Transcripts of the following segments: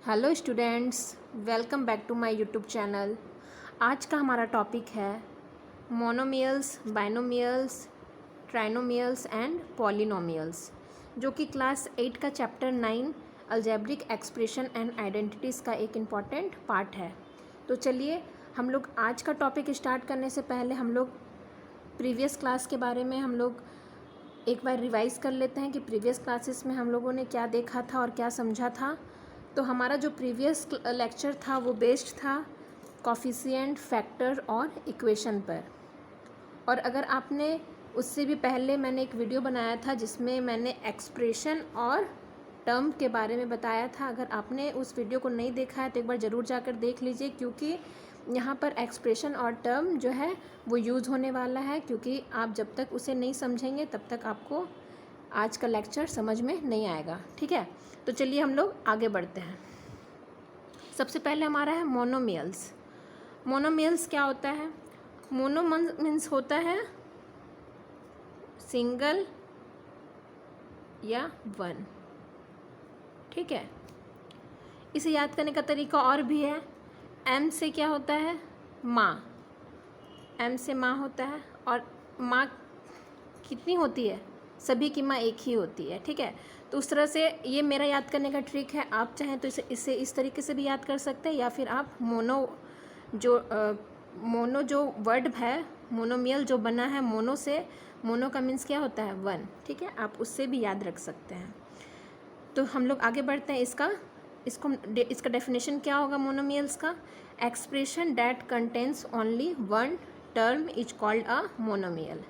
Hello students, welcome back to my YouTube channel. आज का हमारा टॉपिक है monomials, binomials, trinomials and polynomials, जो कि क्लास 8 का chapter 9 algebraic expression and identities का एक इम्पॉर्टेंट पार्ट है। तो चलिए हम लोग आज का टॉपिक स्टार्ट करने से पहले हम लोग प्रीवियस क्लास के बारे में हम लोग एक बार रिवाइज कर लेते हैं कि प्रीवियस क्लासेस में हम लोगों ने क्या देखा था और क्या समझा था। तो हमारा जो प्रीवियस लेक्चर था वो बेस्ड था कॉफिशिएंट, फैक्टर और इक्वेशन पर। और अगर आपने उससे भी पहले मैंने एक वीडियो बनाया था जिसमें मैंने एक्सप्रेशन और टर्म के बारे में बताया था। अगर आपने उस वीडियो को नहीं देखा है तो एक बार ज़रूर जाकर देख लीजिए, क्योंकि यहाँ पर एक्सप्रेशन और टर्म जो है वो यूज़ होने वाला है। क्योंकि आप जब तक उसे नहीं समझेंगे तब तक आपको आज का लेक्चर समझ में नहीं आएगा। ठीक है, तो चलिए हम लोग आगे बढ़ते हैं। सबसे पहले हमारा है मोनोमियल्स। मोनोमियल्स क्या होता है? मोनो मीन्स होता है सिंगल या वन। ठीक है, इसे याद करने का तरीका और भी है। एम से क्या होता है? माँ। एम से माँ होता है, और माँ कितनी होती है? सभी की माँ एक ही होती है। ठीक है, तो उस तरह से ये मेरा याद करने का ट्रिक है। आप चाहें तो इसे इस तरीके से भी याद कर सकते हैं, या फिर आप मोनो जो वर्ड है, मोनोमियल जो बना है मोनो से, मोनो का मीन्स क्या होता है? वन। ठीक है, आप उससे भी याद रख सकते हैं। तो हम लोग आगे बढ़ते हैं। इसका डेफिनेशन क्या होगा मोनोमियल्स का? Expression that contains only one term is called a monomial.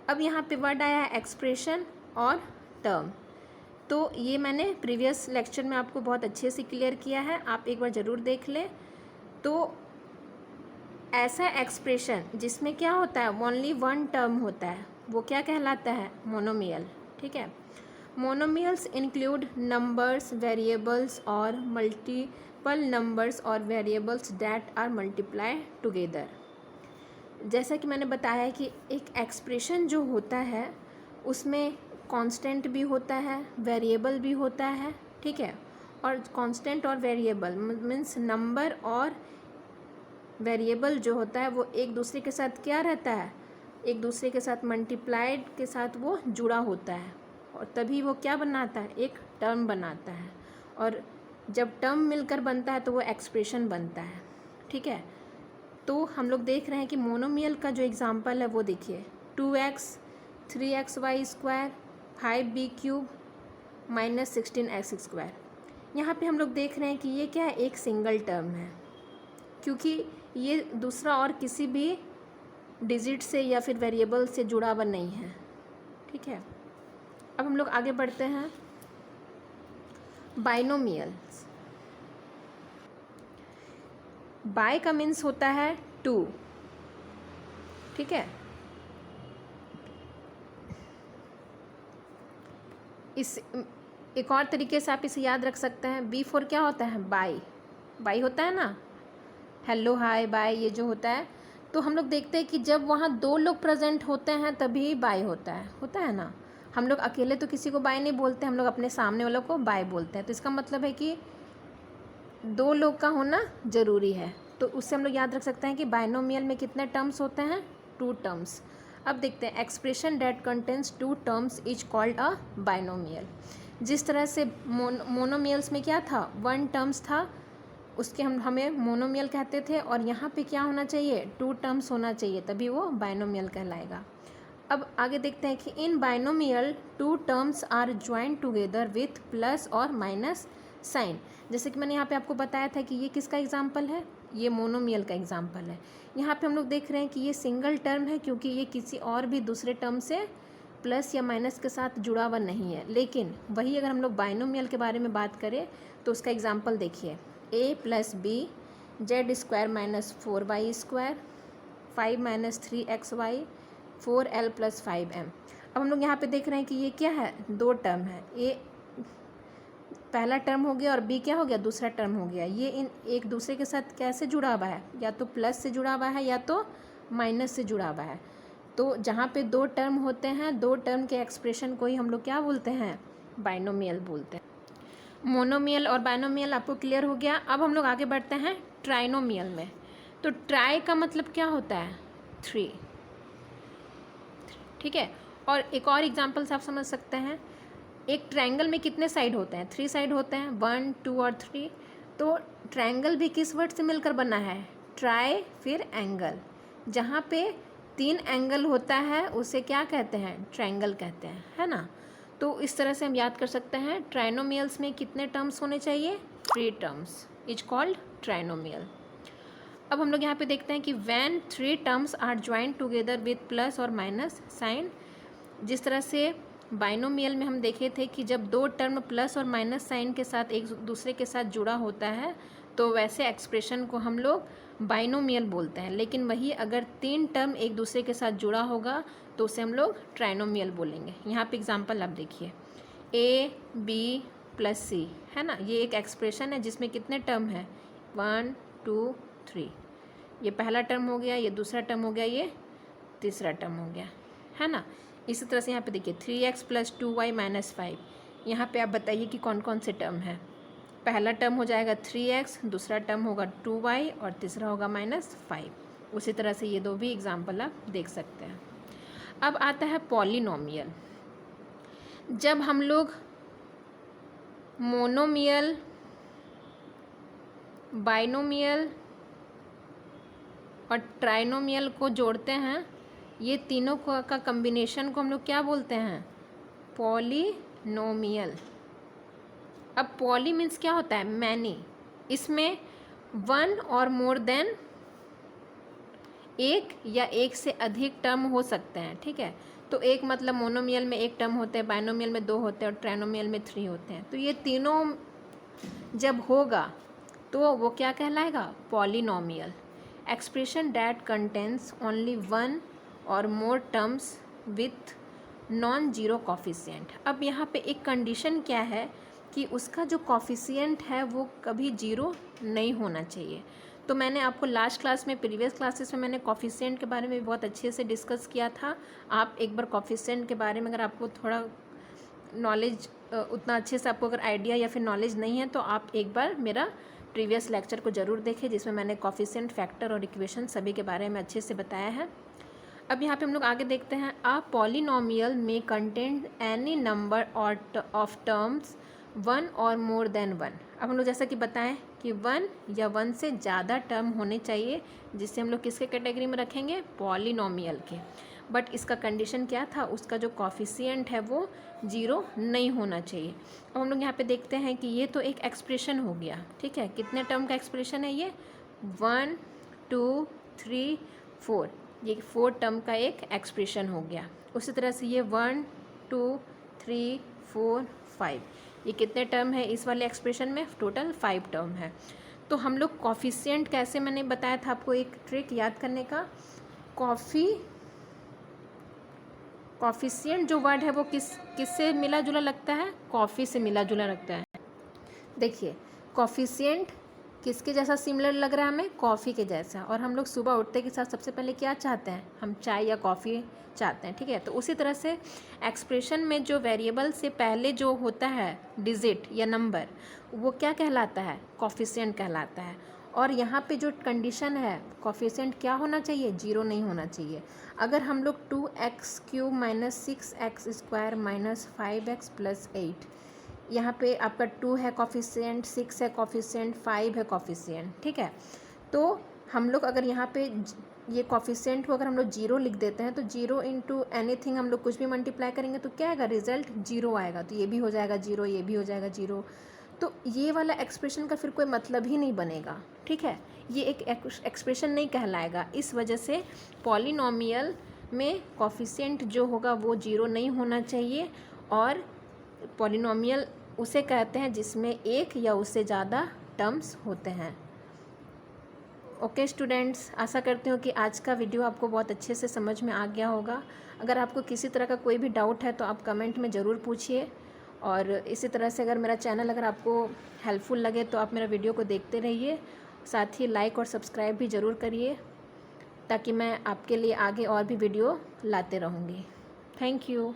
अब यहाँ पे वर्ड आया है एक्सप्रेशन और टर्म। तो ये मैंने प्रीवियस लेक्चर में आपको बहुत अच्छे से क्लियर किया है, आप एक बार ज़रूर देख लें। तो ऐसा एक्सप्रेशन जिसमें क्या होता है? ओनली वन टर्म होता है, वो क्या कहलाता है? मोनोमियल। ठीक है, मोनोमियल्स इंक्लूड नंबर्स, वेरिएबल्स और मल्टीपल नंबर्स और variables that are multiply together. जैसा कि मैंने बताया कि एक एक्सप्रेशन जो होता है उसमें कांस्टेंट भी होता है, वेरिएबल भी होता है। ठीक है, और कांस्टेंट और वेरिएबल मीन्स नंबर और वेरिएबल जो होता है वो एक दूसरे के साथ क्या रहता है? एक दूसरे के साथ मल्टीप्लाइड के साथ वो जुड़ा होता है, और तभी वो क्या बनाता है? एक टर्म बनाता है। और जब टर्म मिलकर बनता है तो वो एक्सप्रेशन बनता है। ठीक है, तो हम लोग देख रहे हैं कि मोनोमियल का जो एग्जांपल है वो देखिए, 2x 3xy² 5b³ -16x²। यहाँ पे हम लोग देख रहे हैं कि ये क्या है? एक सिंगल टर्म है, क्योंकि ये दूसरा और किसी भी डिजिट से या फिर वेरिएबल से जुड़ा हुआ नहीं है। ठीक है, अब हम लोग आगे बढ़ते हैं। बाइनोमियल्स। बाय का मीन्स होता है टू। ठीक है, इस एक और तरीके से आप इसे याद रख सकते हैं। B4 क्या होता है? बाय। बाय होता है ना, हेलो, हाय, बाय, ये जो होता है। तो हम लोग देखते हैं कि जब वहाँ दो लोग प्रेजेंट होते हैं तभी बाय होता है ना। हम लोग अकेले तो किसी को बाय नहीं बोलते, हम लोग अपने सामने वालों को बाय बोलते हैं। तो इसका मतलब है कि दो लोग का होना ज़रूरी है। तो उससे हम लोग याद रख सकते हैं कि बाइनोमियल में कितने टर्म्स होते हैं? Two terms. अब देखते हैं, expression that contains two terms is called a binomial. जिस तरह से मोनोमियल्स में क्या था? वन टर्म्स था, उसके हमें मोनोमियल कहते थे। और यहाँ पे क्या होना चाहिए? टू टर्म्स होना चाहिए, तभी वो बाइनोमियल कहलाएगा। अब आगे देखते हैं कि इन binomial two terms are join together with plus और माइनस साइन। जैसे कि मैंने यहाँ पे आपको बताया था कि ये किसका एग्जाम्पल है? ये मोनोमियल का एग्जाम्पल है। यहाँ पे हम लोग देख रहे हैं कि ये सिंगल टर्म है, क्योंकि ये किसी और भी दूसरे टर्म से प्लस या माइनस के साथ जुड़ा हुआ नहीं है। लेकिन वही अगर हम लोग बाइनोमियल के बारे में बात करें तो उसका एग्जाम्पल देखिए, a + b z² - 4y² 5 - 3xy 4l + 5m। अब हम लोग यहाँ पे देख रहे हैं कि ये क्या है? दो टर्म है। ए पहला टर्म हो गया और बी क्या हो गया? दूसरा टर्म हो गया। ये इन एक दूसरे के साथ कैसे जुड़ा हुआ है? या तो प्लस से जुड़ा हुआ है या तो माइनस से जुड़ा हुआ है। तो जहाँ पे दो टर्म होते हैं, दो टर्म के एक्सप्रेशन को ही हम लोग क्या बोलते हैं? बाइनोमियल बोलते हैं। मोनोमियल और बाइनोमियल आपको क्लियर हो गया। अब हम लोग आगे बढ़ते हैं ट्राइनोमियल में। तो ट्राई का मतलब क्या होता है? 3, ठीक है। और एक और एग्जांपल आप समझ सकते हैं, एक ट्रायंगल में कितने साइड होते हैं? 3 साइड होते हैं, 1, 2 और 3। तो ट्रायंगल भी किस वर्ड से मिलकर बना है? ट्राई फिर एंगल। जहाँ पे 3 एंगल होता है उसे क्या कहते हैं? ट्रायंगल कहते हैं, है ना। तो इस तरह से हम याद कर सकते हैं ट्राइनोमियल्स में कितने टर्म्स होने चाहिए? 3 टर्म्स इज कॉल्ड ट्राइनोमियल। अब हम लोग यहाँ पे देखते हैं कि when 3 terms are joint together with plus और माइनस साइन। जिस तरह से बाइनोमियल में हम देखे थे कि जब 2 टर्म प्लस और माइनस साइन के साथ एक दूसरे के साथ जुड़ा होता है तो वैसे एक्सप्रेशन को हम लोग बाइनोमियल बोलते हैं। लेकिन वही अगर 3 टर्म एक दूसरे के साथ जुड़ा होगा तो उसे हम लोग ट्राइनोमियल बोलेंगे। यहाँ पे एग्जांपल आप देखिए, ए बी प्लस सी, है ना। ये एक एक्सप्रेशन है जिसमें कितने टर्म है? 1, 2, 3। ये पहला टर्म हो गया, ये दूसरा टर्म हो गया, ये तीसरा टर्म हो गया, है ना। इसी तरह से यहाँ पे देखिए 3x + 2y - 5। यहाँ पे आप बताइए कि कौन कौन से टर्म है? पहला टर्म हो जाएगा 3x, दूसरा टर्म होगा 2y और तीसरा होगा -5। उसी तरह से ये 2 भी एग्जाम्पल आप देख सकते हैं। अब आता है पॉलिनोमियल। जब हम लोग मोनोमियल, बाइनोमियल और ट्राइनोमियल को जोड़ते हैं, ये तीनों का कम्बिनेशन को हम लोग क्या बोलते हैं? पॉलिनोमियल। अब पॉली मीन्स क्या होता है? मैनी। इसमें 1 और मोर देन एक या एक से अधिक टर्म हो सकते हैं, ठीक है। तो एक मतलब मोनोमियल में 1 टर्म होते हैं, बाइनोमियल में 2 होते हैं और ट्राइनोमियल में 3 होते हैं। तो ये तीनों जब होगा तो वो क्या कहलाएगा? Polynomial. Expression that contains only 1 और मोर terms with non zero coefficient. अब यहाँ पे एक कंडीशन क्या है कि उसका जो कॉफिशिएंट है वो कभी जीरो नहीं होना चाहिए। तो मैंने आपको लास्ट क्लास में, प्रीवियस क्लासेस में मैंने कॉफिशिएंट के बारे में बहुत अच्छे से डिस्कस किया था। आप एक बार कॉफिशिएंट के बारे में अगर आपको थोड़ा नॉलेज, उतना अच्छे से आपको अगर आइडिया या फिर नॉलेज नहीं है तो आप एक बार मेरा प्रीवियस लेक्चर को ज़रूर देखें, जिसमें मैंने कॉफिशिएंट, फैक्टर और इक्वेशन सभी के बारे में अच्छे से बताया है। अब यहाँ पे हम लोग आगे देखते हैं, अ पॉलिनोमियल में कंटेन एनी नंबर और ऑफ टर्म्स 1 और मोर देन 1। अब हम लोग जैसा कि बताएं कि 1 या 1 से ज़्यादा टर्म होने चाहिए, जिससे हम लोग किसके कैटेगरी में रखेंगे? पॉलिनोमियल के। बट इसका कंडीशन क्या था? उसका जो कॉफिशिएंट है वो 0 नहीं होना चाहिए। अब हम लोग यहाँ पे देखते हैं कि ये तो एक एक्सप्रेशन हो गया, ठीक है। कितने टर्म का एक्सप्रेशन है ये? 1, 2, 3, 4। ये 4 टर्म का एक एक्सप्रेशन हो गया। उसी तरह से ये 1, 2, 3, 4, 5। ये कितने टर्म है इस वाले एक्सप्रेशन में? टोटल 5 टर्म है। तो हम लोग कॉफिशिएंट कैसे, मैंने बताया था आपको एक ट्रिक याद करने का। कॉफिशिएंट जो वर्ड है वो किससे मिला जुला लगता है? कॉफ़ी से मिला जुला लगता है। देखिए कॉफिशिएंट किसके जैसा सिमिलर लग रहा है हमें? कॉफ़ी के जैसा। और हम लोग सुबह उठते के साथ सबसे पहले क्या चाहते हैं? हम चाय या कॉफ़ी चाहते हैं, ठीक है। तो उसी तरह से एक्सप्रेशन में जो वेरिएबल से पहले जो होता है डिजिट या नंबर, वो क्या कहलाता है? कॉफिशिएंट कहलाता है। और यहाँ पे जो कंडीशन है, कॉफिशिएंट क्या होना चाहिए? 0 नहीं होना चाहिए। अगर हम लोग 2x³ - 6x² - 5x + 8, यहाँ पे आपका 2 है कॉफिशिएंट, 6 है कॉफिशिएंट, 5 है कॉफिशिएंट, ठीक है। तो हम लोग अगर यहाँ पे ये कॉफिशिएंट को अगर हम लोग 0 लिख देते हैं तो 0 × एनीथिंग हम लोग कुछ भी मल्टीप्लाई करेंगे तो क्या आएगा? रिजल्ट 0 आएगा। तो ये भी हो जाएगा 0, ये भी हो जाएगा 0। तो ये वाला एक्सप्रेशन का फिर कोई मतलब ही नहीं बनेगा, ठीक है। ये एक एक्सप्रेशन नहीं कहलाएगा। इस वजह से पॉलिनोमियल में कॉफिशिएंट जो होगा वो 0 नहीं होना चाहिए। और पॉलिनोमियल उसे कहते हैं जिसमें एक या उससे ज़्यादा टर्म्स होते हैं। ओके स्टूडेंट्स, आशा करती हूँ कि आज का वीडियो आपको बहुत अच्छे से समझ में आ गया होगा। अगर आपको किसी तरह का कोई भी डाउट है तो आप कमेंट में ज़रूर पूछिए। और इसी तरह से अगर मेरा चैनल अगर आपको हेल्पफुल लगे तो आप मेरा वीडियो को देखते रहिए। साथ ही लाइक और सब्सक्राइब भी ज़रूर करिए, ताकि मैं आपके लिए आगे और भी वीडियो लाते रहूँगी। Thank you.